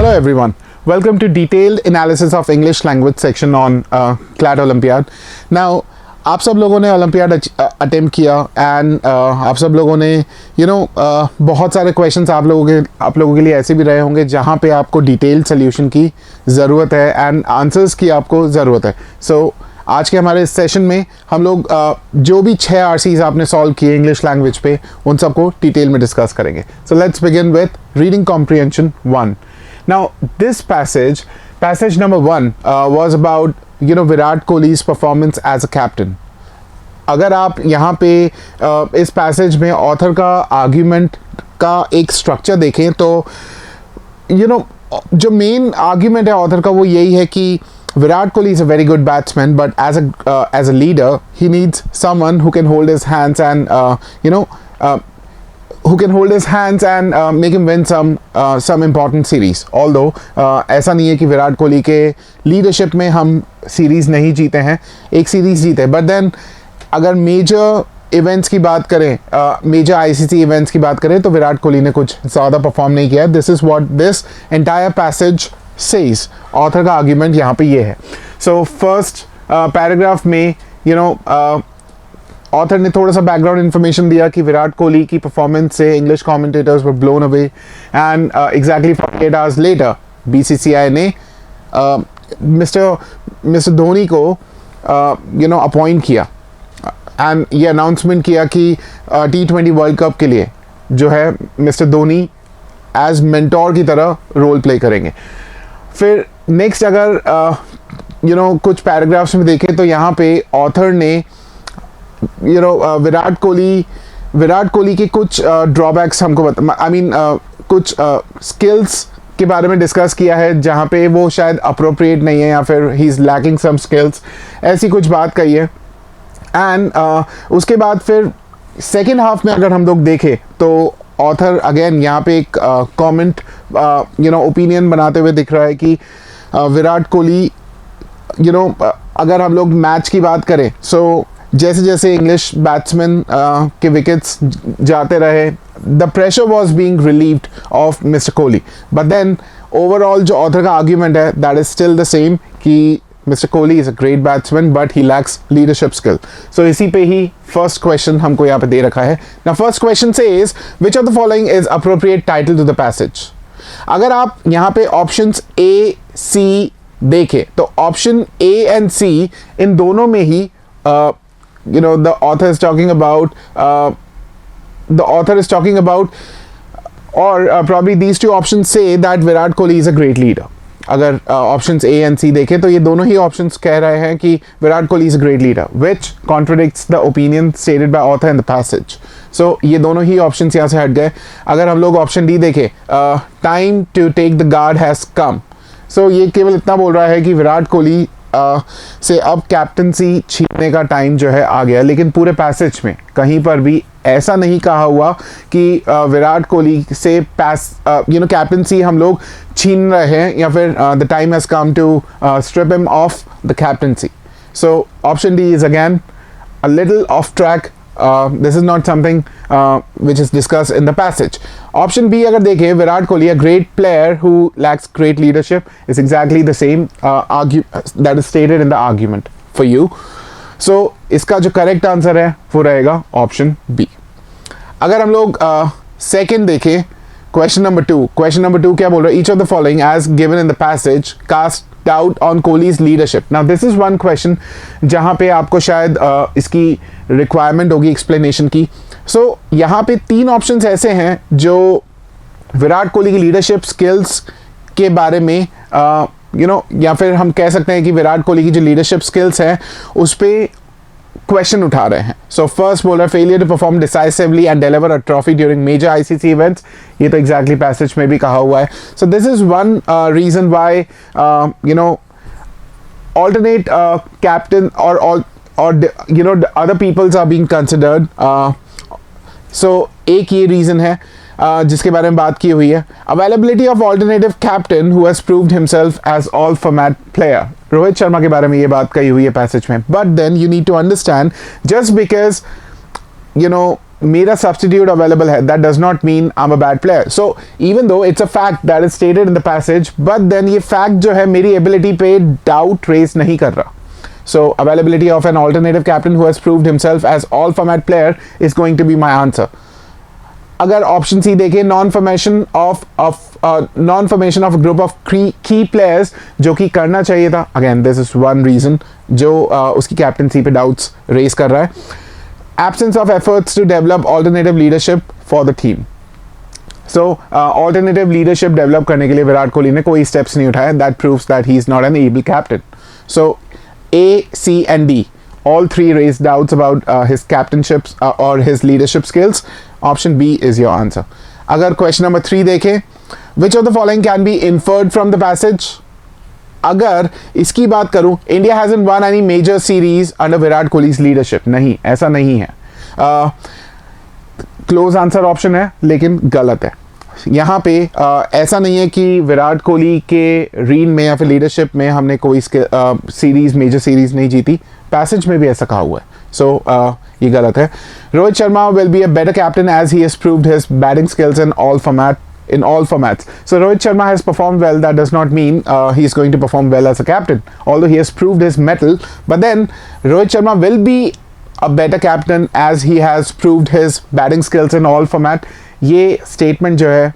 Hello everyone, welcome to detailed analysis of English language section on CLAT Olympiad. Now आप सब लोगों ने olympiad attempt किया and आप सब लोगों ने बहुत सारे क्वेश्चंस आप लोगों के लिए ऐसे भी रहे होंगे जहाँ पे आपको डिटेल्ड सोल्यूशन की ज़रूरत है एंड आंसर्स की आपको ज़रूरत है. सो आज के हमारे इस सेशन में हम लोग जो भी 6 RCs आपने सॉल्व किए इंग्लिश लैंग्वेज पे उन सबको डिटेल में डिस्कस करेंगे. So let's begin with reading comprehension 1. Now this passage number 1 was about Virat Kohli's performance as a captain. अगर आप यहाँ पे इस पैसेज में ऑथर का आर्ग्यूमेंट का एक स्ट्रक्चर देखें तो जो मेन आर्ग्यूमेंट है ऑथर का वो यही है कि Virat Kohli is a very good batsman, but as a leader he needs someone who can hold his hands and make him win some important series. Although ऐसा नहीं है कि विराट कोहली के लीडरशिप में हम सीरीज़ नहीं जीते हैं, एक सीरीज़ जीते. बट देन अगर मेजर इवेंट्स की बात करें, मेजर ICC इवेंट्स की बात करें तो विराट कोहली ने कुछ ज़्यादा परफॉर्म नहीं किया. This is what this entire passage says. Author का आर्ग्यूमेंट यहाँ पे ये है. सो फर्स्ट पैराग्राफ में ऑथर ने थोड़ा सा बैकग्राउंड इन्फॉर्मेशन दिया कि विराट कोहली की परफॉर्मेंस से English commentators were blown away and exactly 48 hours later BCCI ने मिस्टर धोनी को अपॉइंट किया एंड ये अनाउंसमेंट किया कि T20 वर्ल्ड कप के लिए जो है मिस्टर धोनी एज मेंटोर की तरह रोल प्ले करेंगे. फिर नेक्स्ट अगर कुछ पैराग्राफ्स में देखें तो यहाँ पे ऑथर ने विराट कोहली के कुछ ड्रॉबैक्स हमको कुछ स्किल्स के बारे में डिस्कस किया है जहाँ पे वो शायद अप्रोप्रिएट नहीं है या फिर he is lacking some skills, ऐसी कुछ बात कही है. एंड उसके बाद फिर सेकेंड हाफ में अगर हम लोग देखें तो ऑथर अगेन यहाँ पे एक कमेंट ओपिनियन बनाते हुए दिख रहा है कि विराट कोहली अगर हम लोग मैच की बात करें सो जैसे जैसे इंग्लिश बैट्समैन के विकेट्स जाते रहे the pressure was being relieved off mister Kohli. But then overall जो ऑथर का आर्ग्यूमेंट है that is still the same कि mister Kohli is a great batsman but he lacks leadership skill. So इसी पे ही first question हमको यहाँ पे दे रखा है. ना first question says which of the following is appropriate title to the passage. अगर आप यहाँ पे ऑप्शंस A, C देखें तो ऑप्शन A एंड C इन दोनों में ही the author is talking about or probably these two options say that Virat Kohli is a great leader. अगर options A and C देखें तो ये दोनों ही options कह रहे हैं कि Virat Kohli is a great leader, which contradicts the opinion stated by author in the passage. So ये दोनों ही options यहाँ से हट गए. अगर हम लोग option D देखें, time to take the guard has come. So ये केवल इतना बोल रहा है कि विराट कोहली से अब कैप्टनसी छीनने का टाइम जो है आ गया. लेकिन पूरे पैसेज में कहीं पर भी ऐसा नहीं कहा हुआ कि विराट कोहली से कैप्टनसी हम लोग छीन रहे हैं या फिर the time has come to strip him off the captaincy. So option D is again a little off track. This is not something which is discussed in the passage. Option B अगर देखें Virat Kohli, a great player who lacks great leadership, is exactly the same that is stated in the argument for you. So इसका जो correct answer है वो रहेगा option B. अगर हम लोग सेकेंड देखें क्वेश्चन नंबर 2 क्या बोल रहा है? Each of the following as given in the passage cast doubt on Kohli's leadership. Now this is one question जहाँ पे आपको शायद इसकी रिक्वायरमेंट होगी एक्सप्लेनेशन की. सो यहाँ पे 3 ऑप्शंस ऐसे हैं जो विराट कोहली की लीडरशिप स्किल्स के बारे में या फिर हम कह सकते हैं कि विराट कोहली की जो लीडरशिप स्किल्स हैं उस पर क्वेश्चन उठा रहे हैं. सो फर्स्ट बोल रहा है failure to perform decisively and deliver a trophy during major ICC events. ये तो एग्जैक्टली पैसेज में भी कहा हुआ है. So this is one reason why alternate captain or other peoples are being considered. So एक ये रीज़न है जिसके बारे में बात की हुई है. Availability of alternative captain who has proved himself as all format player. Rohit Sharma के बारे में ये बात कही हुई है पैसेज में. But then you need to understand just because मेरा सब्स्टिट्यूट अवेलेबल है, that does not mean I am a bad player. So even though it's a fact that is stated in the passage, but then ये fact जो है मेरी ability पे doubt raise नहीं कर रहा. So availability of an alternative captain who has proved himself as all format player is going to be my answer. अगर option C देखें, non formation of group of key players, जो कि करना चाहिए था. Again this is one reason जो उसकी captaincy पे डाउट्स रेज कर रहा है. Absence of efforts to develop alternative leadership for the team. So alternative leadership develop करने के लिए विराट कोहली ने कोई स्टेप्स नहीं उठाए. That proves that he is not an able captain. So A, C and D, all three raised doubts about his captainships or his leadership skills. Option B is your answer. अगर question number 3 देखें, which of the following can be inferred from the passage? अगर इसकी बात करूं, India hasn't won any major series under Virat Kohli's leadership. नहीं, ऐसा नहीं है. Close answer option है, लेकिन गलत है. यहाँ पे ऐसा नहीं है कि विराट कोहली के रीन में या फिर लीडरशिप में हमने कोई सीरीज मेजर सीरीज नहीं जीती. पैसेज में भी ऐसा कहा हुआ है. सो ये गलत है. Rohit Sharma will be a better captain as he has proved his batting skills in all formats. So Rohit Sharma has performed well. That does not mean he is going to perform well as a captain, although he has proved his mettle. But then Rohit Sharma will be a better captain as he has proved his batting skills in all format. ये statement जो है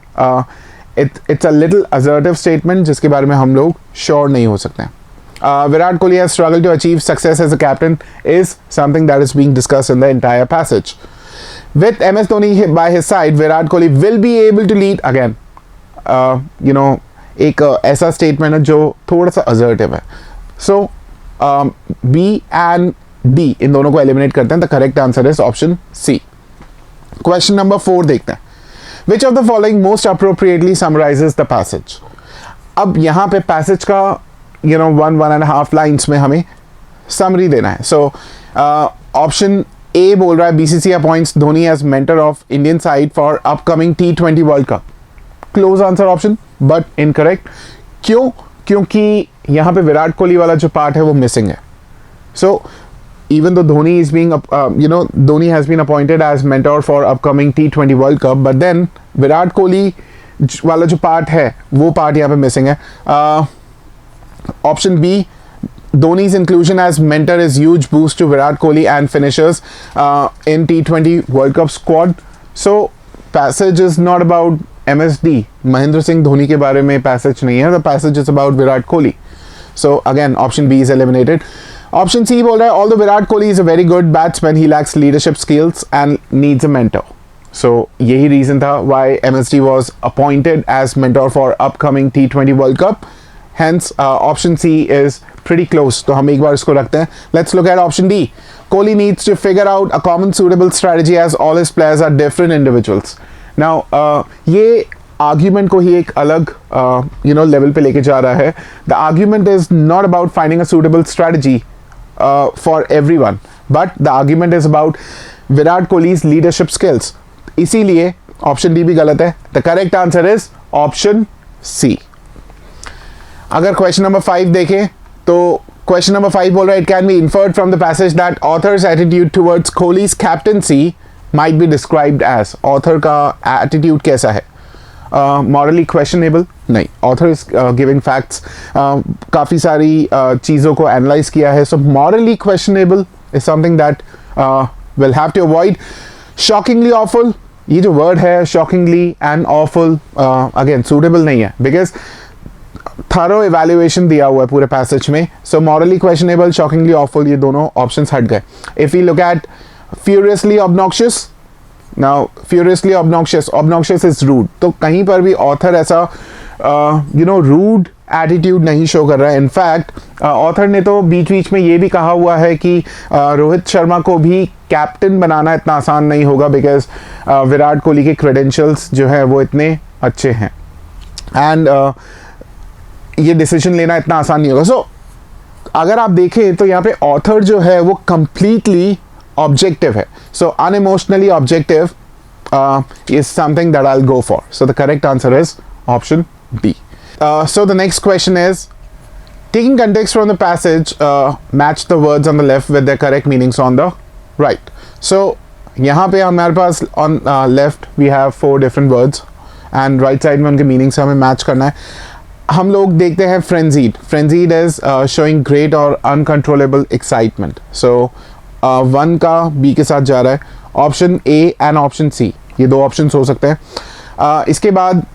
it's a little assertive statement जिसके बारे में हम लोग sure नहीं हो सकते. Virat Kohli has struggle to achieve success as a captain is something that is being discussed in the entire passage. With M S Dhoni by his side, Virat Kohli will be able to lead. Again एक ऐसा statement है जो थोड़ा सा assertive है. So B and D इन दोनों को eliminate करते हैं. The correct answer is option C. Question number 4 देखते हैं. Which of the following most appropriately summarizes the passage? अब यहाँ पे पैसेज का 1.5 लाइन्स में हमें समरी देना है. सो ऑप्शन ए बोल रहा है BCC appoints Dhoni as mentor of Indian side for upcoming T20 world cup. Close answer option, but incorrect. क्यों? क्योंकि यहाँ पे विराट कोहली वाला जो पार्ट है वो मिसिंग है. सो even though Dhoni is being, Dhoni has been appointed as mentor for upcoming T20 World Cup, but then Virat Kohli वाला जो पार्ट है वो पार्ट यहाँ पे मिसिंग है. Option B, Dhoni's inclusion as mentor is huge boost to Virat Kohli and finishers in T20 World Cup squad. So passage is not about MSD. Mahendra Singh Dhoni के बारे में passage नहीं है. The passage is about Virat Kohli. So again, option B is eliminated. Option C बोल रहा है although Virat Kohli is a very good batsman, he lacks leadership skills and needs a mentor. So यही reason था why MSD was appointed as mentor for upcoming T20 World Cup. Hence option C is pretty close. तो हम एक बार इसको रखते हैं. Let's look at option D. Kohli needs to figure out a common suitable strategy as all his players are different individuals. Now ये argument को ही एक अलग लेवल पे लेके जा रहा है. The argument is not about finding a suitable strategy for everyone, but the argument is about Virat Kohli's leadership skills. इसीलिए ऑप्शन डी भी गलत है. The correct answer is option C. अगर क्वेश्चन नंबर 5 देखें तो क्वेश्चन नंबर 5 बोल रहा है it can be inferred from the passage that author's attitude towards Kohli's captaincy might be described as. Author का एटीट्यूड कैसा है? मॉरली क्वेश्चनेबल नहीं. ऑथर इज गिविंग फैक्ट्स, काफ़ी सारी चीज़ों को एनालाइज किया है. So morally questionable is something that will have to avoid. Shockingly awful, ये जो वर्ड है shockingly and awful, again suitable नहीं है बिकॉज थरो इवैल्यूएशन दिया हुआ है पूरे पैसेज में. So morally questionable, shockingly awful, ये दोनों ऑप्शंस हट गए. If you look at furiously obnoxious, now furiously obnoxious is rude. तो कहीं पर भी ऑथर ऐसा रूड एटीट्यूड नहीं शो कर रहा है. इनफैक्ट ऑथर ने तो बीच बीच में ये भी कहा हुआ है कि रोहित शर्मा को भी कैप्टन बनाना इतना आसान नहीं होगा बिकॉज विराट कोहली के क्रेडेंशियल्स जो है वो इतने अच्छे हैं एंड ये डिसीजन लेना इतना आसान नहीं होगा. सो अगर आप देखें तो यहाँ पे ऑथर जो है वो कंप्लीटली ऑब्जेक्टिव है. सो अनइमोशनली objective is something that I'll go for. So the correct answer is option D. So the next question is, taking context from the passage, match the words on the left with their correct meanings on the right. So यहाँ पे हमारे पास on left we have 4 different words and right side में उनके meaning से हमें match करना है। हम लोग देखते हैं फ्रेंजीड इज शोइंग ग्रेट और अनकंट्रोलेबल एक्साइटमेंट। सो 1 का बी के साथ जा रहा है। Option A and option C, ये 2 ऑप्शन हो सकते हैं। इसके बाद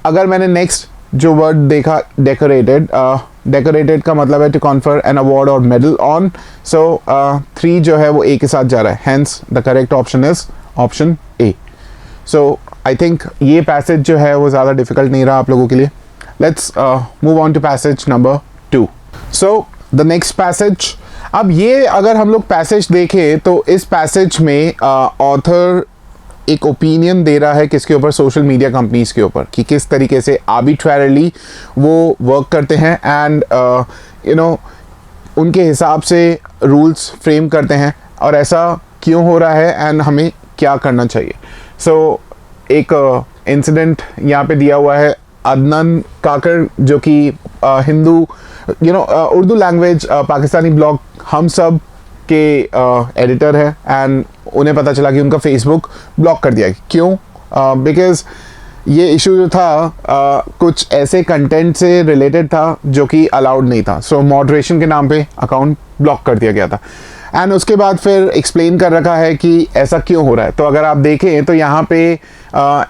अगर मैंने नेक्स्ट जो वर्ड देखा डेकोरेटेड का मतलब है टू कॉन्फर एन अवार्ड और मेडल ऑन। सो 3 जो है वो ए के साथ जा रहा है, hence the correct option is option A. So I think ये पैसेज जो है वो ज़्यादा डिफिकल्ट नहीं रहा आप लोगों के लिए। Let's move on to passage number 2। So the next passage, अब ये अगर हम लोग पैसेज देखें तो इस पैसेज में ऑथर एक ओपिनियन दे रहा है किसके ऊपर, सोशल मीडिया कंपनीज के ऊपर, कि किस तरीके से आर्बिट्रेरली वो वर्क करते हैं एंड यू नो उनके हिसाब से रूल्स फ्रेम करते हैं और ऐसा क्यों हो रहा है एंड हमें क्या करना चाहिए। सो एक इंसिडेंट यहाँ पे दिया हुआ है। अदनान काकर जो कि हिंदू उर्दू लैंग्वेज पाकिस्तानी ब्लॉग हम सब के एडिटर है एंड उन्हें पता चला कि उनका फेसबुक ब्लॉक कर दिया। क्यों? बिकॉज ये इशू जो था कुछ ऐसे कंटेंट से रिलेटेड था जो कि अलाउड नहीं था। सो मॉडरेशन के नाम पे अकाउंट ब्लॉक कर दिया गया था एंड उसके बाद फिर एक्सप्लेन कर रखा है कि ऐसा क्यों हो रहा है। तो अगर आप देखें तो यहाँ पे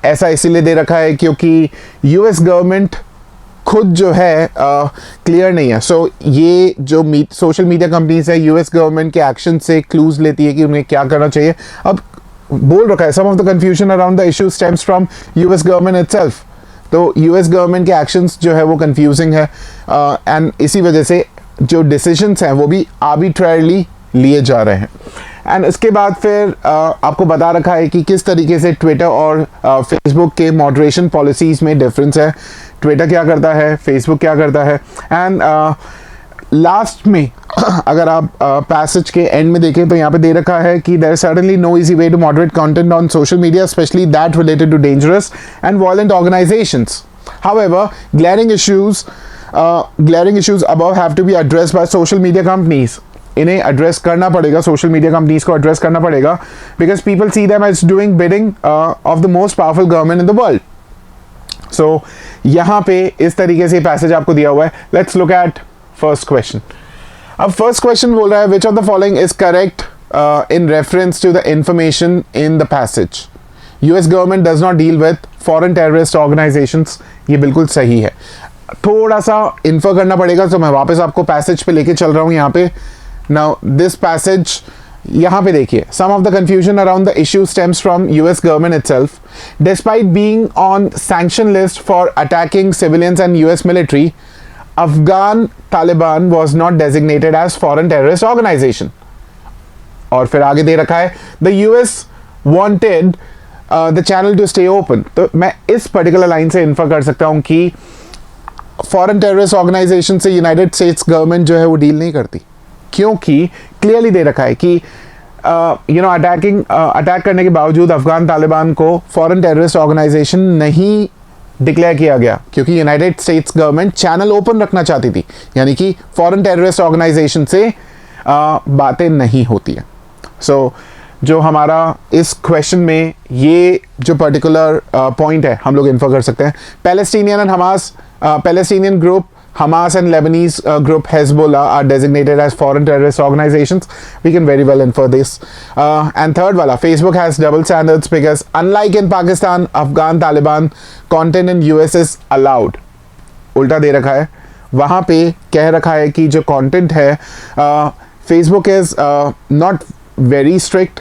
ऐसा इसीलिए दे रखा है क्योंकि यूएस गवर्नमेंट खुद जो है क्लियर नहीं है। सो ये जो सोशल मीडिया कंपनीज है यूएस गवर्नमेंट के एक्शन से क्लूज लेती है कि उन्हें क्या करना चाहिए। अब बोल रखा है some of the confusion around the issue stems from US government itself. तो यूएस गवर्नमेंट के एक्शंस जो है वो कंफ्यूजिंग है एंड इसी वजह से जो डिसीजंस हैं वो भी आर्बिट्रेरली लिए जा रहे हैं। एंड इसके बाद फिर आपको बता रखा है कि किस तरीके से ट्विटर और फेसबुक के मॉडरेशन पॉलिसीज में डिफरेंस है। ट्विटर क्या करता है, फेसबुक क्या करता है। एंड लास्ट में अगर आप पैसेज के एंड में देखें तो यहाँ पे दे रखा है कि there is certainly no easy way to moderate content on social media specially that related to dangerous and violent organisations. However glaring issues above have to be addressed by social media companies. इन्हें address करना पड़ेगा, social media companies को address करना पड़ेगा because people see them as doing bidding of the most powerful government in the world. So यहाँ पे इस तरीके से पैसेज आपको दिया हुआ है। Let's look at first question. अब फर्स्ट क्वेश्चन बोल रहा है which of the following is correct in reference to the information in the passage. US government does not deal with foreign terrorist organisations. ये बिल्कुल सही है। थोड़ा सा इन्फर करना पड़ेगा तो मैं वापस आपको पैसेज पे लेके चल रहा हूँ यहाँ पे। Now this passage, यहाँ पे देखिए, some of the confusion around the issue stems from US government itself. Despite being on sanction list for attacking civilians and US military, Afghan Taliban was not designated as foreign terrorist organization. और फिर आगे दे रखा है the US wanted the channel to stay open. तो मैं इस particular line से infer कर सकता हूँ कि फॉरेन टेररिस्ट ऑर्गेनाइजेशन से यूनाइटेड स्टेट्स गवर्नमेंट जो है वो डील नहीं करती, क्योंकि क्लियरली दे रखा है कि अटैक करने के बावजूद अफगान तालिबान को फॉरेन टेररिस्ट ऑर्गेनाइजेशन नहीं डिक्लेयर किया गया क्योंकि United states government channel open रखना चाहती थी, यानी कि फॉरेन टेररिस्ट ऑर्गेनाइजेशन से बातें नहीं होती हैं। सो जो हमारा इस क्वेश्चन में ये जो पर्टिकुलर पॉइंट है हम लोग इन्फर कर सकते हैं। Palestinian group Hamas and Lebanese group Hezbollah are designated as foreign terrorist organizations. We can very well infer this. And third wala, Facebook has double standards because unlike in Pakistan, Afghan Taliban content in US is allowed. उल्टा दे रखा है, वहाँ पे कह रखा है कि जो कंटेंट है Facebook is not very strict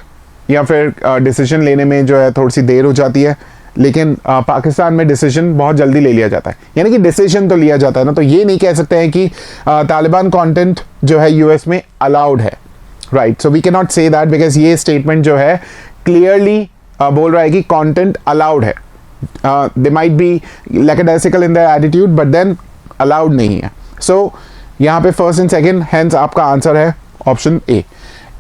या फिर डिसीजन लेने में जो है थोड़ी सी देर हो जाती है, लेकिन पाकिस्तान में डिसीजन बहुत जल्दी ले लिया जाता है। यानी कि डिसीजन तो लिया जाता है ना, तो ये नहीं कह सकते हैं कि तालिबान कंटेंट जो है यूएस में अलाउड है, right. So we can not say that because ये स्टेटमेंट जो है क्लियरली बोल रहा है कि कंटेंट अलाउड है। They might be lackadaisical in their attitude but then allowed नहीं है। सो यहाँ पे फर्स्ट एंड सेकेंड, हेंस आपका आंसर है option A.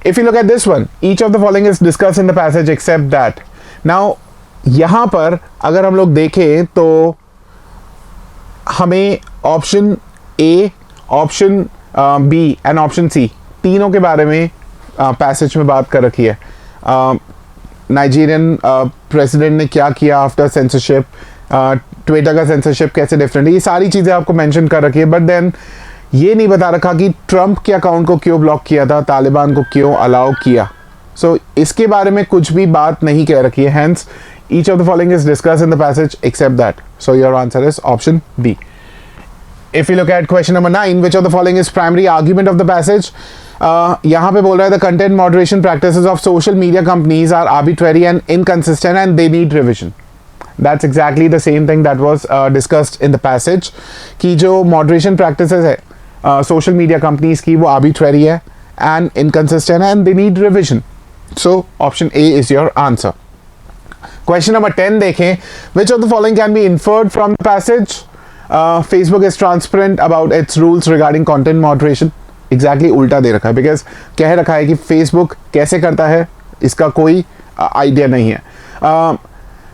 If you look at this one, each of the following is discuss in the passage except that. Now यहाँ पर अगर हम लोग देखें तो हमें option A, option B and option C तीनों के बारे में पैसेज में बात कर रखी है। नाइजीरियन प्रेसिडेंट ने क्या किया आफ्टर सेंसरशिप, ट्विटर का सेंसरशिप कैसे डिफरेंट है, ये सारी चीज़ें आपको मेंशन कर रखी है। बट देन ये नहीं बता रखा कि ट्रंप के अकाउंट को क्यों ब्लॉक किया था, तालिबान को क्यों अलाउ किया। सो इसके बारे में कुछ भी बात नहीं कह रखी है। Hence each of the following is discuss in the passage except that. So your answer is option B. If you look at question number 9, which of the following is primary argument of the passage? यहाँ पे बोल रहा है the content moderation practices of social media companies are arbitrary and inconsistent and they need revision. That's exactly the same thing that was discussed in the passage कि जो moderation practices है social media companies की वो arbitrary है and inconsistent and they need revision. So option A is your answer. Question number 10 देखें, which of the following can be inferred from the passage? Facebook is transparent about its rules regarding content moderation. Exactly उल्टा दे रखा है, because कह रखा है कि Facebook कैसे करता है इसका कोई आइडिया नहीं है।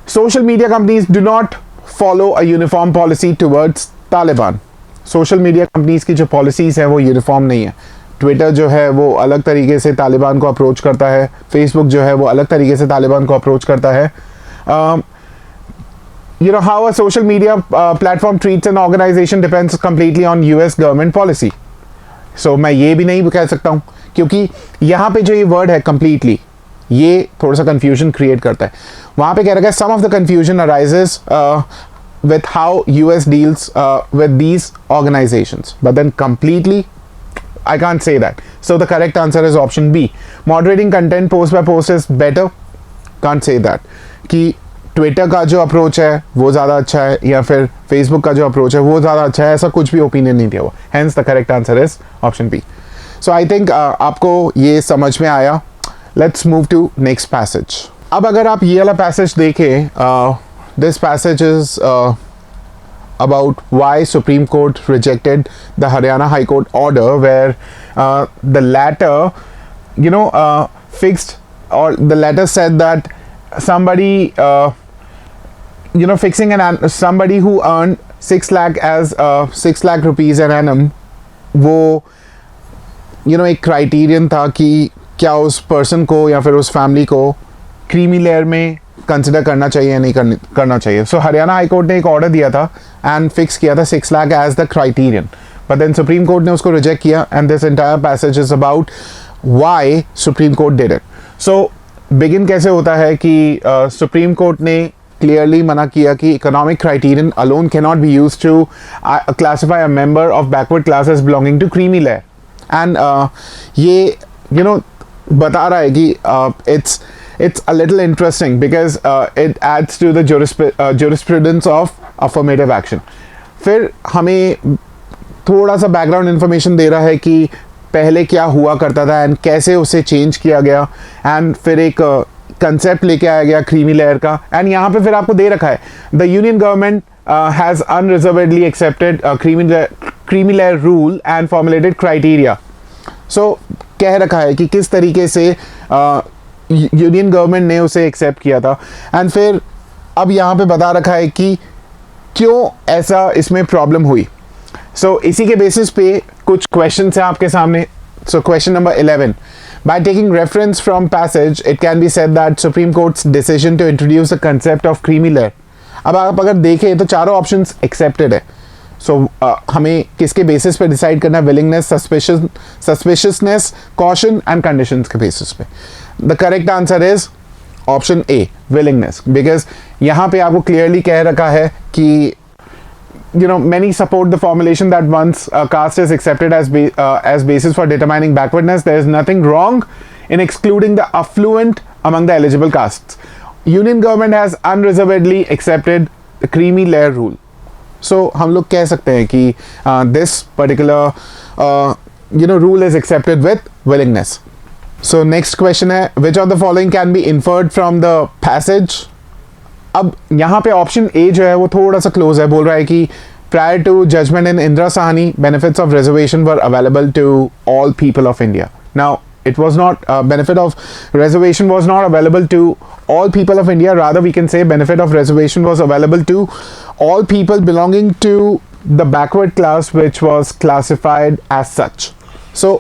Social media companies do not follow a uniform policy towards Taliban. Social media companies की जो पॉलिसीज हैं वो यूनिफॉर्म नहीं है। ट्विटर जो है वो अलग तरीके से तालिबान को अप्रोच करता है, फेसबुक जो है वो अलग तरीके से तालिबान को अप्रोच करता है। You know, how a social media platform treats an organization depends completely on US government policy. So मैं ये भी नहीं कह सकता हूँ, क्योंकि यहाँ पे जो ये वर्ड है completely, ये थोड़ा सा confusion create करता है। वहाँ पे कह रखा है some of the confusion arises with how US deals with these organizations, but then completely I can't say that. So the correct answer is option B. Moderating content post by post is better. Can't say that. कि Twitter का जो approach है वो ज़्यादा अच्छा है या फिर फेसबुक का जो अप्रोच है वो ज़्यादा अच्छा है, ऐसा कुछ भी ओपिनियन नहीं दिया हुआ। Hence the correct answer is option B. So I think आपको ये समझ में आया। Let's move to next passage. अब अगर आप ये वाला पैसेज देखें, this passage is about why supreme court rejected the Haryana high court order where the letter fixed और the letter said that somebody fixing somebody who earned 6 lakh as 6 lakh rupees an annum, वो एक criterion था कि क्या उस person को या फिर उस फैमिली को क्रीमी लेयर में कंसिडर करना चाहिए या नहीं करना चाहिए। सो हरियाणा हाई कोर्ट ने एक ऑर्डर दिया था एंड फिक्स किया था 6 lakh as the criterion, but then supreme court ने उसको रिजेक्ट किया and this entire passage is about why supreme Court did it. So begin कैसे होता है कि सुप्रीम कोर्ट ने क्लियरली मना किया कि economic criterion alone can not be used to classify a member of backward classes belonging to creamy layer and ये बता रहा है कि it's a little interesting because it adds to the jurisprudence of affirmative action. फिर हमें थोड़ा सा background information दे रहा है कि पहले क्या हुआ करता था एंड कैसे उसे चेंज किया गया एंड फिर एक कंसेप्ट लेके आया गया क्रीमी लेयर का। एंड यहाँ पे फिर आपको दे रखा है the union government has unreservedly accepted creamy layer rule and formulated criteria. So कह रखा है कि किस तरीके से यूनियन गवर्नमेंट ने उसे एक्सेप्ट किया था एंड फिर अब यहाँ पे बता रखा है कि क्यों ऐसा इसमें प्रॉब्लम हुई। सो इसी के बेसिस पे कुछ क्वेश्चन है आपके सामने। So question number 11, by taking reference from passage it can be said that Supreme Court's decision to introduce the concept of creamy layer. अब आप अगर देखें तो चारों ऑप्शंस एक्सेप्टेड है। सो हमें किसके बेसिस पे डिसाइड करना है? Willingness, suspiciousness, caution and conditions के बेसिस पे। The correct answer is option A, willingness, because यहाँ पे आपको क्लियरली कह रखा है कि many support the formulation that once a caste is accepted as basis for determining backwardness, there is nothing wrong in excluding the affluent among the eligible castes. Union government has unreservedly accepted the creamy layer rule. So हम लोग कह सकते हैं कि this particular rule is accepted with willingness. So next question है, which of the following can be inferred from the passage? अब यहाँ पे ऑप्शन ए जो है वो थोड़ा सा क्लोज है। बोल रहा है कि prior to judgement in Indira Sawhney benefits of reservation were available to all people of India. Now it was not benefit of reservation was not available to all people of India, rather we can say benefit of reservation was available to all people belonging to the backward class which was classified as such. So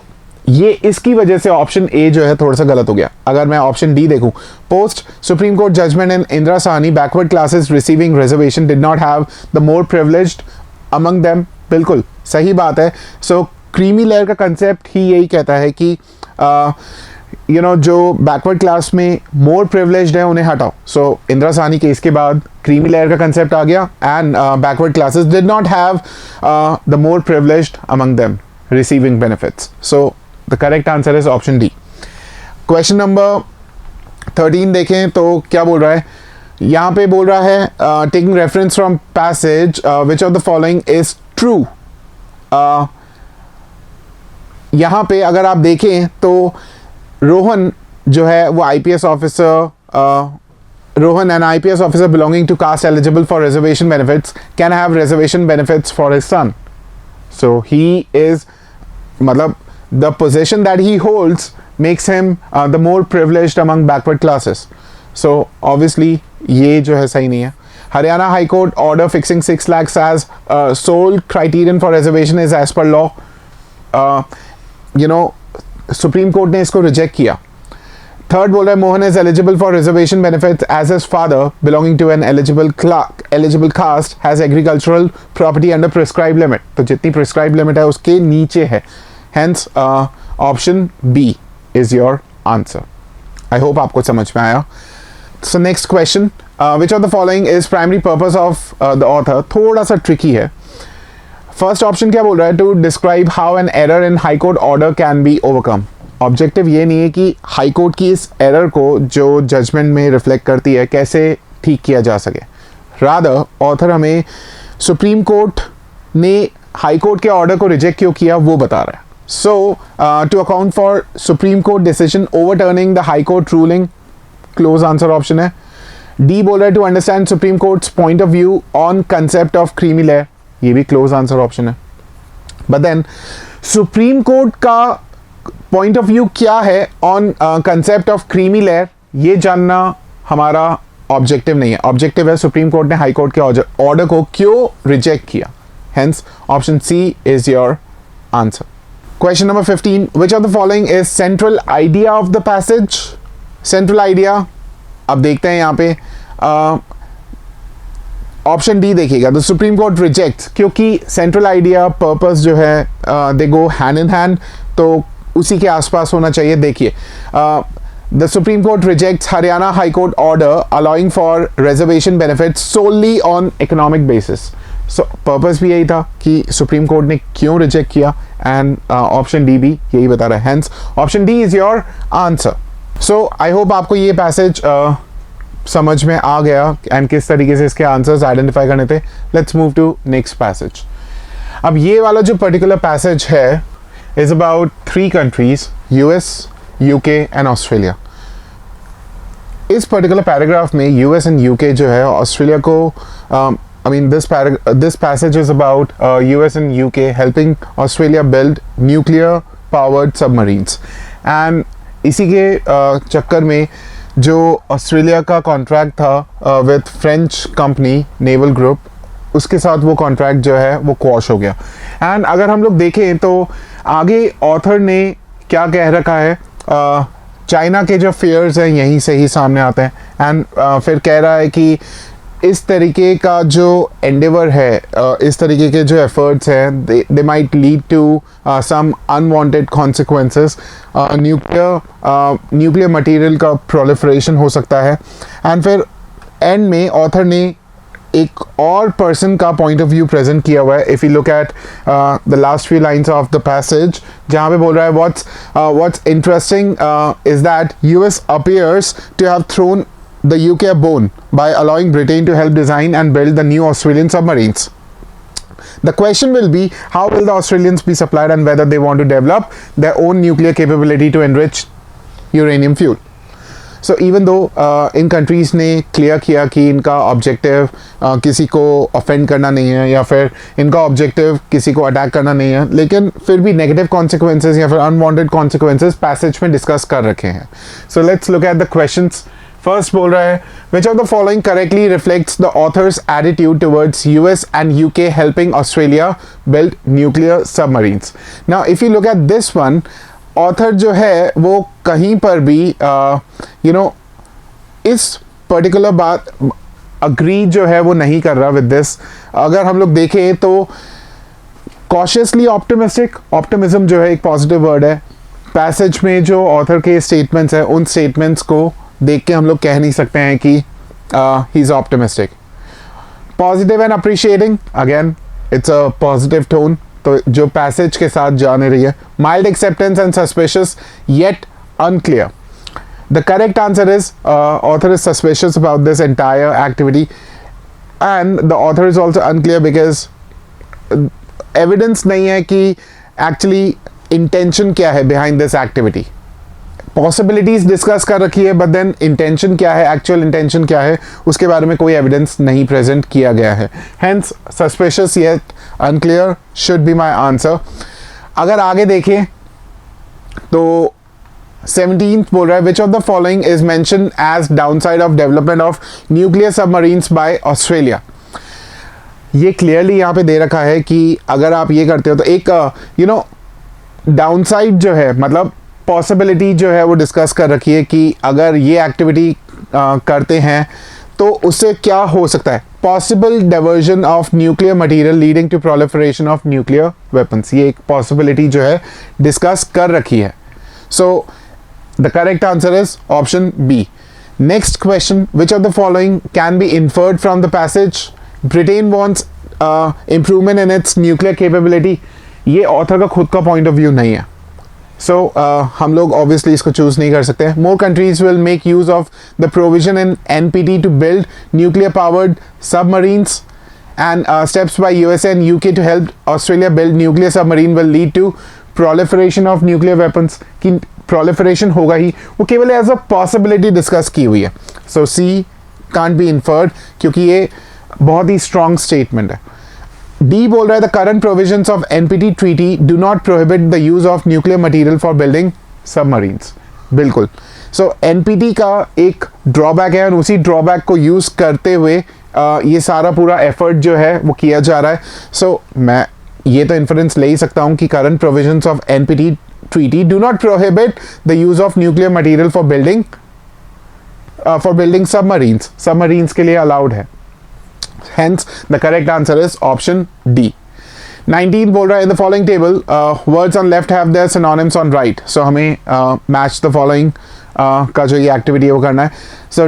ये इसकी वजह से option A जो है थोड़ा सा गलत हो गया। अगर मैं ऑप्शन डी देखूं, post Supreme Court judgement in Indira Sawhney backward classes receiving reservation did not have the more privileged among them, बिल्कुल सही बात है। सो क्रीमी लेयर का कंसेप्ट ही यही कहता है कि जो बैकवर्ड क्लास में मोर प्रिविलेज्ड है उन्हें हटाओ। सो इंदिरा साहनी केस के बाद क्रीमी लेयर का कंसेप्ट आ गया and backward classes did not have the more privileged among them receiving benefits. So the correct answer is option D. Question number 13 देखें तो क्या बोल रहा है, यहाँ पे बोल रहा है taking reference from passage which of the following is true. यहाँ पे अगर आप देखें तो रोहन जो है वो IPS officer, Rohan, an IPS officer belonging to caste eligible for reservation benefits, can have reservation benefits for his son. So he is, मतलब the position that he holds makes him the more privileged among backward classes. So obviously ये जो है सही नहीं है। Haryana High Court order fixing 6 lakhs as sole criterion for reservation is as per law. Supreme Court ने इसको reject किया। Third बोल रहा है Mohan is eligible for reservation benefits as his father belonging to an eligible caste has agricultural property under prescribe limit. तो जितनी prescribe limit है उसके नीचे है, hence option B is your answer. I hope आपको समझ में आया। So next question, which of the following is primary purpose of the author. थोड़ा सा ट्रिकी है। फर्स्ट ऑप्शन क्या बोल रहा है, to describe how an error in high court order can be overcome. Objective ये नहीं है कि हाई कोर्ट की इस एरर को जो जजमेंट में रिफ्लेक्ट करती है कैसे ठीक किया जा सके। रादर ऑथर हमें सुप्रीम कोर्ट ने हाई कोर्ट के ऑर्डर को रिजेक्ट क्यों किया वो बता रहा है। So to account for supreme court decision overturning the high court ruling, close answer option है। डी बोल रहा है to understand supreme court's point of view on concept of creamy layer, ये भी क्लोज आंसर ऑप्शन है। But then supreme court का point of view क्या है on concept of creamy layer, ये जानना हमारा ऑब्जेक्टिव नहीं है। ऑब्जेक्टिव है सुप्रीम कोर्ट ने हाई कोर्ट के ऑर्डर को क्यों रिजेक्ट किया, hence option C is your answer. Question number 15, which of the following is central idea of the passage. Central idea अब देखते हैं यहाँ पे ऑप्शन डी देखिएगा, द सुप्रीम कोर्ट रिजेक्ट, क्योंकि सेंट्रल आइडिया पर्पस जो है दे गो हैंड इन हैंड, तो उसी के आसपास होना चाहिए। देखिए the supreme court rejects Haryana high court order allowing for reservation benefits solely on economic basis. So purpose भी यही था कि सुप्रीम कोर्ट ने क्यों रिजेक्ट किया, एंड ऑप्शन डी भी यही बता रहा है, hence option D is your answer. So I hope आपको ये पैसेज समझ में आ गया एंड किस तरीके से इसके आंसर्स आइडेंटिफाई करने थे। Let's move to next passage. अब ये वाला जो पर्टिकुलर पैसेज है is about 3 countries, US, UK and Australia. इस पर्टिकुलर पैराग्राफ में US and UK जो है ऑस्ट्रेलिया को this passage is about US and UK helping Australia build nuclear powered submarines, and इसी के चक्कर में जो ऑस्ट्रेलिया का कॉन्ट्रैक्ट था with French company naval group, उसके साथ वो कॉन्ट्रैक्ट जो है वो क्वॉश हो गया। एंड अगर हम लोग देखें तो आगे ऑथर ने क्या कह रखा है, चाइना के जो फेयर्स हैं यहीं से ही सामने आते हैं, एंड फिर कह रहा है कि इस तरीके का जो एंडेवर है, इस तरीके के जो एफर्ट्स हैं, they might lead to some unwanted consequences, nuclear material का प्रोलिफरेशन हो सकता है। एंड फिर एंड में ऑथर ने एक और पर्सन का पॉइंट ऑफ व्यू प्रेजेंट किया हुआ है। If you look at the last few lines of the passage, जहाँ पे बोल रहा है what's interesting is that US appears to have thrown the UK a bone by allowing Britain to help design and build the new Australian submarines. The question will be, how will the Australians be supplied and whether they want to develop their own nuclear capability to enrich uranium fuel. So even though in countries ने clear किया कि इनका objective किसी को offend करना नहीं है या फिर इनका objective किसी को attack करना नहीं है, लेकिन फिर भी negative consequences या फिर unwanted consequences passage में discuss कर रखे हैं. So let's look at the questions. First बोल रहा है, which of the following correctly reflects the author's attitude towards US and UK helping Australia build nuclear submarines? Now if you look at this one, author जो है वो कहीं पर भी इस पर्टिकुलर बात अग्री जो है वो नहीं कर रहा विद दिस। अगर हम लोग देखें तो कॉशियसली ऑप्टिमिस्टिक, ऑप्टिमिज्म जो है एक पॉजिटिव वर्ड है। पैसेज में जो ऑथर के स्टेटमेंट्स हैं उन स्टेटमेंट्स को देख के हम लोग कह नहीं सकते हैं कि he is optimistic. Positive and appreciating, again it's a positive tone, तो जो पैसेज के साथ जाने रही है। Mild acceptance and suspicious yet unclear. The correct answer is author is suspicious about this entire activity, and the author is also unclear because evidence नहीं है कि actually intention क्या है behind this activity. Possibilities discuss कर रखी है, but then intention क्या है, actual intention क्या है, उसके बारे में कोई evidence नहीं present किया गया है। Hence suspicious yet unclear should be my answer. अगर आगे देखें तो 17th बोल रहा है which of the following is mention as downside of development of nuclear submarines by Australia. ये क्लियरली यहाँ पे दे रखा है कि अगर आप ये करते हो तो एक डाउनसाइड जो है, मतलब पॉसिबिलिटी जो है वो डिस्कस कर रखी है कि अगर ये एक्टिविटी करते हैं तो उससे क्या हो सकता है। Possible diversion of nuclear material leading to proliferation of nuclear weapons, ये एक पॉसिबिलिटी जो है डिस्कस कर रखी है। सो the correct answer is option B. Next question, which of the following can be inferred from the passage? Britain wants improvement in its nuclear capability. ये author का खुद का point of view नहीं है, so हम लोग obviously इसको choose नहीं कर सकते। More countries will make use of the provision in NPT to build nuclear powered submarines, and steps by USA and UK to help Australia build nuclear submarine will lead to proliferation of nuclear weapons। कि proliferation होगा ही, वो केवल as a possibility discuss की हुई है। सो सी can't be inferred क्योंकि ये बहुत ही स्ट्रॉन्ग स्टेटमेंट है। डी बोल रहा है the current provisions of NPT treaty do not prohibit the use of nuclear material for building submarines. बिल्कुल, सो एनपीटी का एक ड्रॉबैक है और उसी ड्रॉबैक को यूज करते हुए ये सारा पूरा एफर्ट जो है वो किया जा रहा है। सो मैं ये तो इन्फ्रेंस ले ही सकता हूँ कि current provisions of NPT treaty do not prohibit the use of nuclear material for building submarines। submarines के लिए allowed है। hence the correct answer is option D। 19 बोल रहा है in the following table words on left have their synonyms on right। so हमें match the following का जो ये activity है वो करना है। so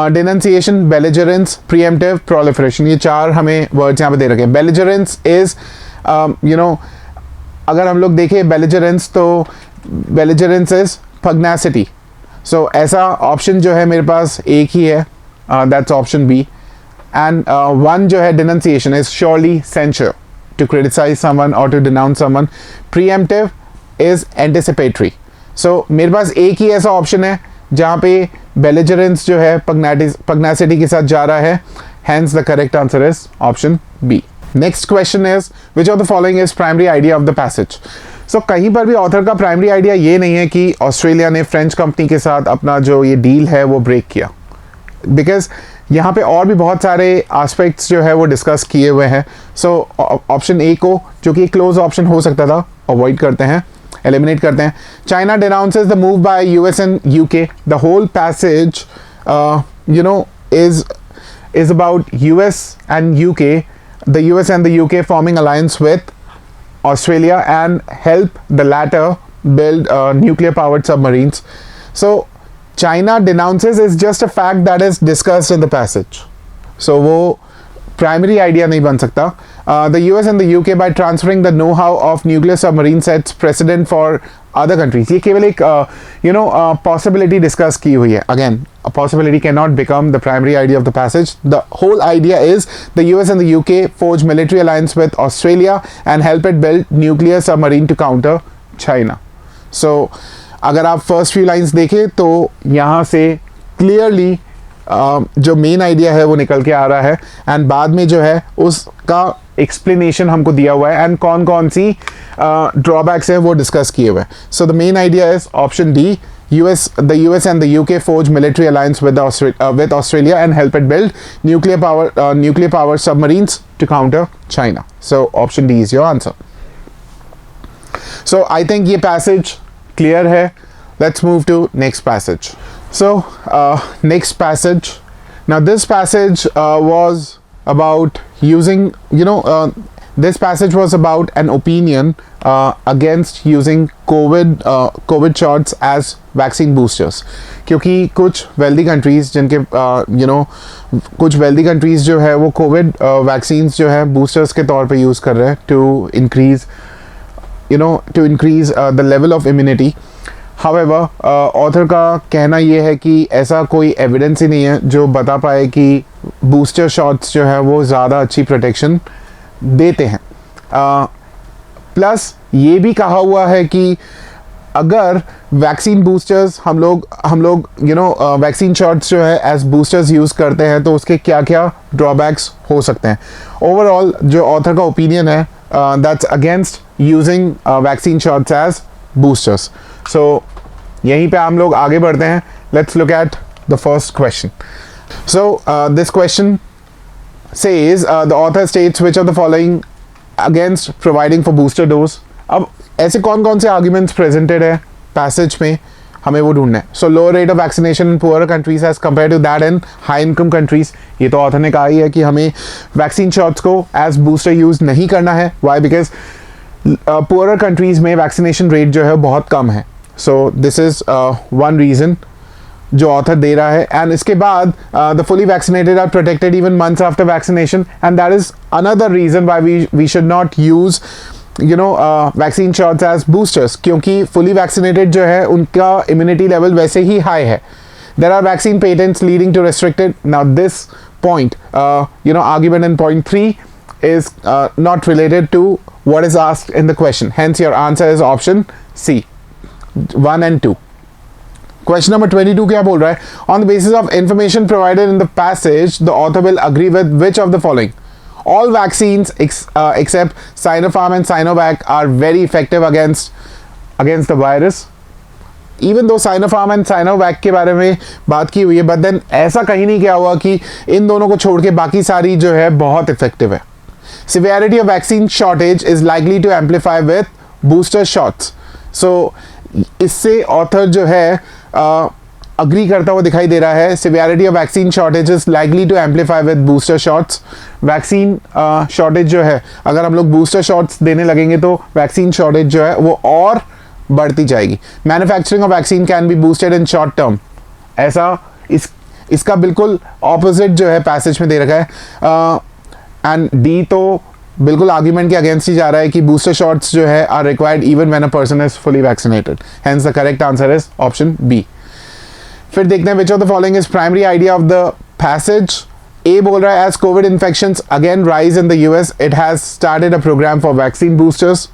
denunciation, belligerence, preemptive, proliferation, ये चार हमें words यहाँ पे दे रखे हैं। belligerence is अगर हम लोग देखें बेलिजरेंस, तो बेलिजरेंस इज पग्नासिटी। सो ऐसा ऑप्शन जो है मेरे पास एक ही है, that's option B. And one जो है denunciation is surely censure, to criticise someone और to denounce someone. Preemptive is anticipatory. So मेरे पास एक ही ऐसा ऑप्शन है जहाँ पे बेलिजरेंस जो है पग्नासिटी के साथ जा रहा है। Hence the correct answer is option B. Next question is which of the following is primary idea of the passage. So कहीं पर भी ऑथर का प्राइमरी आइडिया ये नहीं है कि ऑस्ट्रेलिया ने फ्रेंच कंपनी के साथ अपना जो ये डील है वो ब्रेक किया, बिकॉज यहाँ पे और भी बहुत सारे एस्पेक्ट्स जो है वो डिस्कस किए हुए हैं। सो ऑप्शन ए को, जो कि क्लोज ऑप्शन हो सकता था, अवॉइड करते हैं, एलिमिनेट करते हैं। China denounces the move by US and UK. The whole passage is about US and UK, the US and the UK forming alliance with Australia and help the latter build nuclear powered submarines. So China denounces is just a fact that is discussed in the passage. So वो primary idea नहीं बन सकता। The US and the UK by transferring the know-how of nuclear submarine sets precedent for other countries। ये केवल एक possibility discuss की हुई है। Again, a possibility cannot become the primary idea of the passage. The whole idea is the US and the UK forge military alliance with Australia and help it build nuclear submarine to counter China. So अगर आप first few lines देखें तो यहाँ से clearly जो main idea है वो निकल के आ रहा है, एंड बाद में जो है उसका एक्सप्लेनेशन हमको दिया हुआ है एंड कौन कौन सी ड्रॉबैक्स हैं वो डिस्कस किए हुए हैं। So the main idea is option D, the US and the UK forge military alliance with Australia and help it build nuclear power submarines to counter China. So option D is your answer. So I think ये passage clear है. Let's move to next passage. So next passage. Now this passage was about using, this passage was about an opinion against using COVID shots as vaccine boosters. क्योंकि कुछ wealthy countries जिनके कुछ wealthy countries जो है वो COVID vaccines जो है boosters के तौर पे use कर रहे हैं to increase the level of immunity. However, author का कहना ये है कि ऐसा कोई एविडेंस ही नहीं है जो बता पाए कि बूस्टर शॉट्स जो है वो ज़्यादा अच्छी प्रोटेक्शन देते हैं. प्लस ये भी कहा हुआ है कि अगर वैक्सीन बूस्टर्स हम लोग वैक्सीन शॉट्स जो है एज बूस्टर्स यूज़ करते हैं तो उसके क्या क्या ड्रॉबैक्स हो सकते हैं. ओवरऑल जो ऑथर का ओपिनियन है that's against using vaccine shots as boosters. So यहीं पे हम लोग आगे बढ़ते हैं. Let's look at the first question. So this question says the author states which of the following against providing for booster dose. अब ऐसे कौन कौन से arguments presented है passage में, हमें वो ढूंढना है. So lower rate of vaccination in poorer countries as compared to that in high income countries. ये तो author ने कहा ही है कि हमें vaccine shots को as booster use नहीं करना है. Why? Because poorer countries में वैक्सीनेशन रेट जो है बहुत कम है. So this is one reason जो ऑथर दे रहा है. एंड इसके बाद the fully vaccinated are protected even months after vaccination and that is another reason why we should not use vaccine shots as boosters. क्योंकि फुली वैक्सीनेटेड जो है उनका इम्यूनिटी लेवल वैसे ही हाई है. There are vaccine patents leading to restricted. Now this point argument in point 3 is not related to what is asked in the question. Hence your answer is option C, 1 and 2. Question number 22 क्या बोल रहा है? On the basis of information provided in the passage, the author will agree with which of the following? All vaccines except Sinopharm and Sinovac are very effective against the virus. Even though Sinopharm and Sinovac के बारे में बात की हुई है, but then ऐसा कहीं नहीं किया हुआ कि इन दोनों को छोड़ के बाकी सारी जो है बहुत इफेक्टिव है. Severity of vaccine shortage is likely to amplify with booster shots. So इससे ऑथर जो है अग्री करता हुआ दिखाई दे रहा है. Severity of vaccine shortage is likely to amplify with booster shots. Vaccine shortage जो है, अगर हम लोग बूस्टर शॉट्स देने लगेंगे तो वैक्सीन शॉर्टेज जो है वो और बढ़ती जाएगी. Manufacturing of vaccine can be boosted in short term. ऐसा इसका बिल्कुल ऑपोजिट जो है पैसेज में दे रखा है. एंड डी तो बिल्कुल आर्ग्यूमेंट के अगेंस्ट ही जा रहा है कि बूस्टर शॉट्स जो है are required even when a person is fully vaccinated. Hence the correct answer is option B. फिर देखते हैं which of the following is primary idea of the passage. A बोल रहा है as COVID infections again rise in the US it has started a programme for vaccine boosters.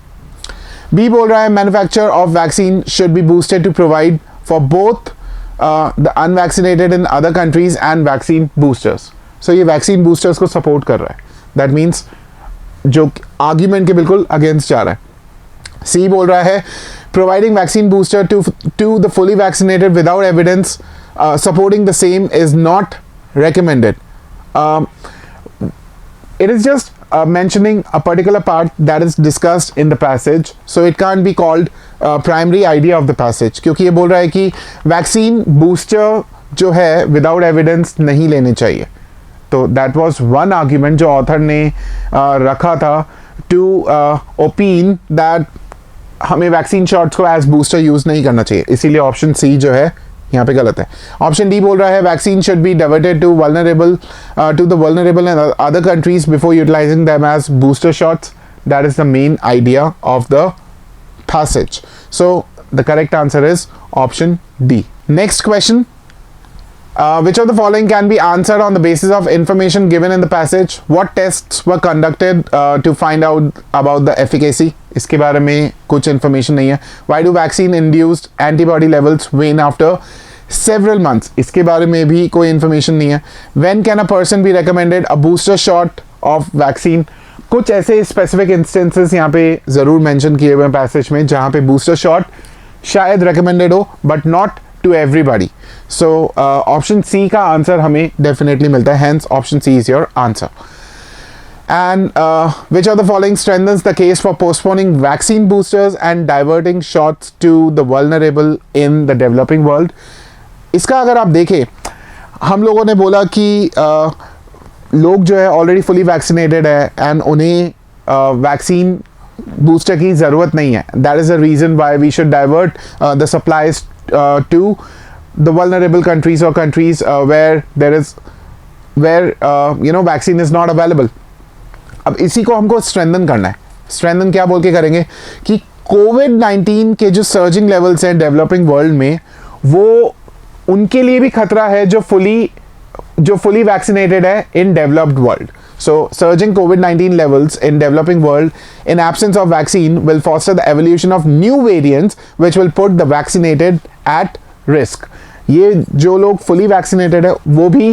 B बोल रहा है manufacture of vaccine should be boosted to provide for both the unvaccinated in other countries and vaccine boosters. So ये vaccine boosters को support कर रहा है. That means जो argument के बिल्कुल अगेंस्ट जा रहा है. सी बोल रहा है providing vaccine booster to the fully vaccinated without evidence supporting the same is not recommended. It is just mentioning a particular part that is discussed in the passage, so it can't be called primary idea of the passage. क्योंकि ये बोल रहा है कि vaccine booster जो है without evidence नहीं लेने चाहिए. तो दैट वाज वन आर्ग्यूमेंट जो ऑथर ने रखा था टू ओपिन दैट हमें वैक्सीन शॉट्स को एज बूस्टर यूज नहीं करना चाहिए. इसीलिए ऑप्शन सी जो है यहाँ पे गलत है. ऑप्शन डी बोल रहा है vaccine should be diverted to the vulnerable in other countries before utilising them as booster shots. That is the main idea of the passage. So the correct answer is option D. Next question. Which of the following can be answered on the basis of information given in the passage? What tests were conducted to find out about the efficacy? इसके बारे में कुछ information नहीं है. Why do vaccine induced antibody levels wane after several months? इसके बारे में भी कोई information नहीं है. When can a person be recommended a booster shot of vaccine? कुछ ऐसे specific instances यहाँ पे ज़रूर mention किए हुए हैं passage में जहाँ पे booster shot शायद recommended हो but not to everybody. So option C का आंसर हमें definitely मिलता है. Hence option C is your answer. And which of the following strengthens the case for postponing vaccine boosters and diverting shots to the vulnerable in the developing world? इसका अगर आप देखें, हम लोगों ने बोला कि लोग जो है ऑलरेडी फुली वैक्सीनेटेड है एंड उन्हें वैक्सीन बूस्टर की ज़रूरत नहीं है. That is the reason why we should divert the supplies to the vulnerable countries और countries where vaccine is not available. अब इसी को हमको स्ट्रेंथन करना है. स्ट्रेंथन क्या बोल के करेंगे कि कोविड-19 के जो सर्जिंग लेवल्स हैं डेवलपिंग वर्ल्ड में, वो उनके लिए भी खतरा है जो फुली वैक्सीनेटेड है in developed world. So surging COVID-19 levels in developing world in absence of vaccine will foster the evolution of new variants which will put the vaccinated at risk. ये जो लोग fully vaccinated है वो भी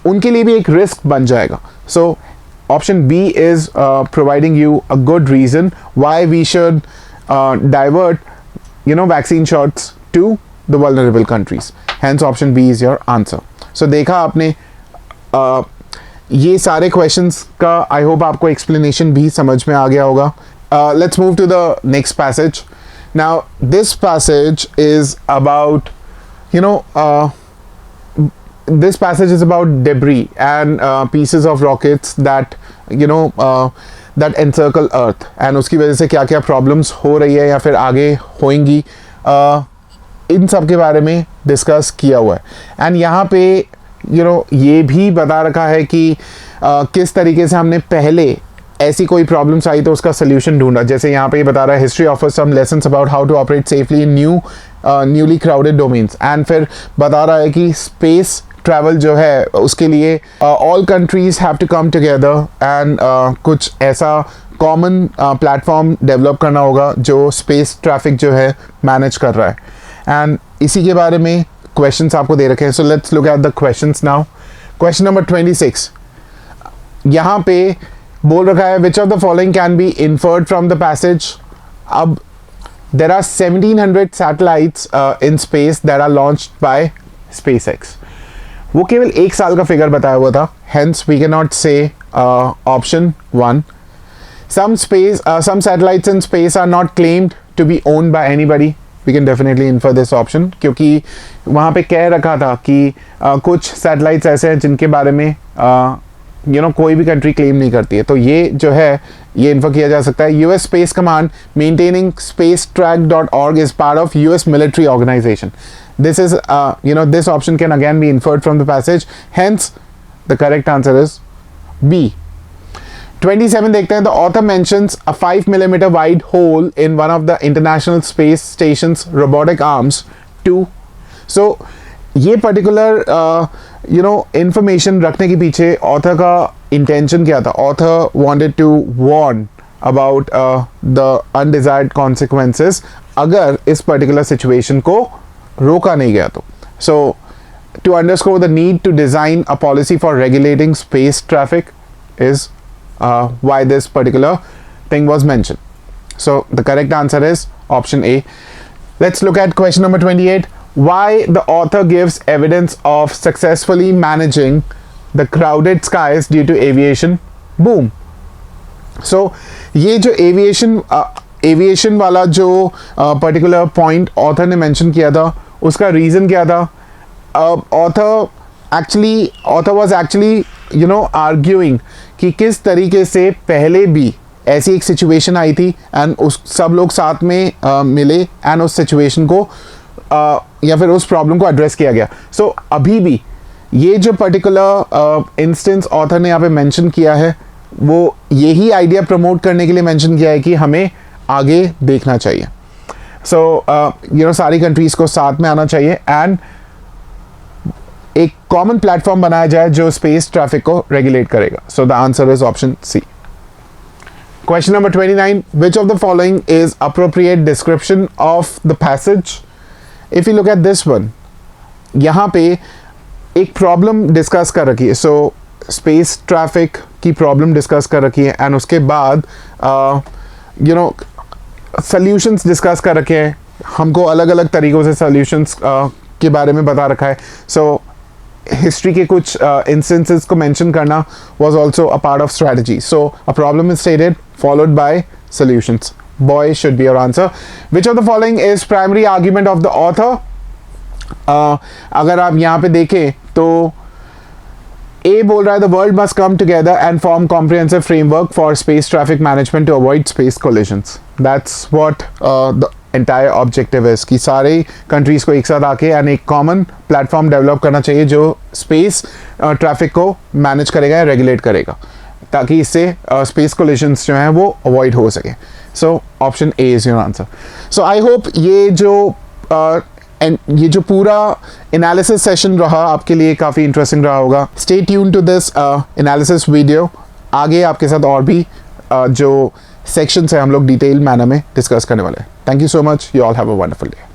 उनके लिए भी एक risk बन जाएगा. So option B is providing you a good reason why we should divert vaccine shots to the vulnerable countries. Hence option B is your answer. So देखा आपने ये सारे क्वेश्चंस का आई होप आपको एक्सप्लेनेशन भी समझ में आ गया होगा. Let's move to the next passage. Now this passage is about this passage is about debris and pieces of rockets that that encircle earth and उसकी वजह से क्या क्या प्रॉब्लम्स हो रही है या फिर आगे होंगी, इन सब के बारे में डिस्कस किया हुआ है. एंड यहाँ पे ये भी बता रखा है कि किस तरीके से हमने पहले ऐसी कोई प्रॉब्लम्स आई तो उसका सोल्यूशन ढूंढा. जैसे यहाँ पे ये बता रहा है history offers some lessons about how to operate safely in newly crowded domains. And फिर बता रहा है कि स्पेस ट्रैवल जो है उसके लिए all countries have to come together and कुछ ऐसा कॉमन प्लेटफॉर्म डेवलप करना होगा जो स्पेस ट्रैफिक जो है मैनेज कर रहा है. एंड इसी के बारे में क्वेश्चंस आपको दे रखे हैं. So let's look at the questions now. Question number 26 यहाँ पे बोल रखा है which of the following can be inferred from the passage. अब there are 1700 satellites in space that are launched by SpaceX. वो केवल एक साल का फिगर बताया हुआ था. हेंस वी कैन नॉट से option 1. some satellites in space are not claimed to be owned by anybody. We can definitely infer this option क्योंकि वहाँ पे कह रखा था कि कुछ सैटेलाइट्स ऐसे हैं जिनके बारे में कोई भी कंट्री क्लेम नहीं करती है. तो ये जो है ये इन्फर किया जा सकता है. US Space Command maintaining spacetrack.org is part of US military organization. This is this option can again be inferred from the passage. Hence the correct answer is B. 27 देखते हैं. The author mentions a 5 mm wide hole in one of the International Space Station's robotic arms too. So ये particular information रखने के पीछे author का intention क्या था. Author wanted to warn about the undesired consequences अगर इस पर्टिकुलर सिचुएशन को रोका नहीं गया तो. So to underscore the need to design a policy for regulating space traffic is why this particular thing was mentioned. So the correct answer is option A. Let's look at question number 28. Why the author gives evidence of successfully managing the crowded skies due to aviation boom. So ये जो aviation वाला जो particular point author ने mention किया था उसका reason क्या था. author was actually arguing कि किस तरीके से पहले भी ऐसी एक सिचुएशन आई थी एंड उस सब लोग साथ में मिले एंड उस सिचुएशन को या फिर उस प्रॉब्लम को एड्रेस किया गया. सो अभी भी ये जो पर्टिकुलर इंस्टेंस ऑथर ने यहाँ पे मेंशन किया है वो यही आइडिया प्रमोट करने के लिए मेंशन किया है कि हमें आगे देखना चाहिए. सो सारी कंट्रीज़ को साथ में आना चाहिए एंड एक कॉमन प्लेटफॉर्म बनाया जाए जो स्पेस ट्रैफिक को रेगुलेट करेगा. So the answer is option C. Question number 29. Which of the following is appropriate description of the passage. If you look at this one, यहाँ पे एक प्रॉब्लम डिस्कस कर रखी है. सो स्पेस ट्रैफिक की problem discuss कर रखी है एंड उसके बाद सॉल्यूशंस डिस्कस कर रखे हैं. हमको अलग अलग तरीक़ों से सॉल्यूशंस के बारे में बता रखा है. सो हिस्ट्री के कुछ इंस्टेंसेस को मेंशन करना was also a part of strategy. So a problem is stated followed by solutions. Boy should be your answer. Which of the following is primary argument of the author? अगर आप यहाँ पे देखें तो ए बोल रहा है the world must come together and form comprehensive framework for space traffic management to avoid space collisions. That's what the entire objective है कि सारे कंट्रीज को एक साथ आके एंड एक कॉमन प्लेटफॉर्म डेवलप करना चाहिए जो स्पेस ट्रैफिक को मैनेज करेगा या रेगुलेट करेगा, ताकि इससे स्पेस कोलिजन्स जो हैं वो अवॉइड हो सके. So option A is your answer. So I hope ये जो पूरा एनालिसिस सेशन रहा आपके लिए काफ़ी इंटरेस्टिंग रहा होगा. Stay tune to this analysis video. आगे आपके साथ और भी जो सेक्शंस है हम लोग डिटेल मैनर में डिस्कस करने वाले हैं. Thank you so much. You all have a wonderful day.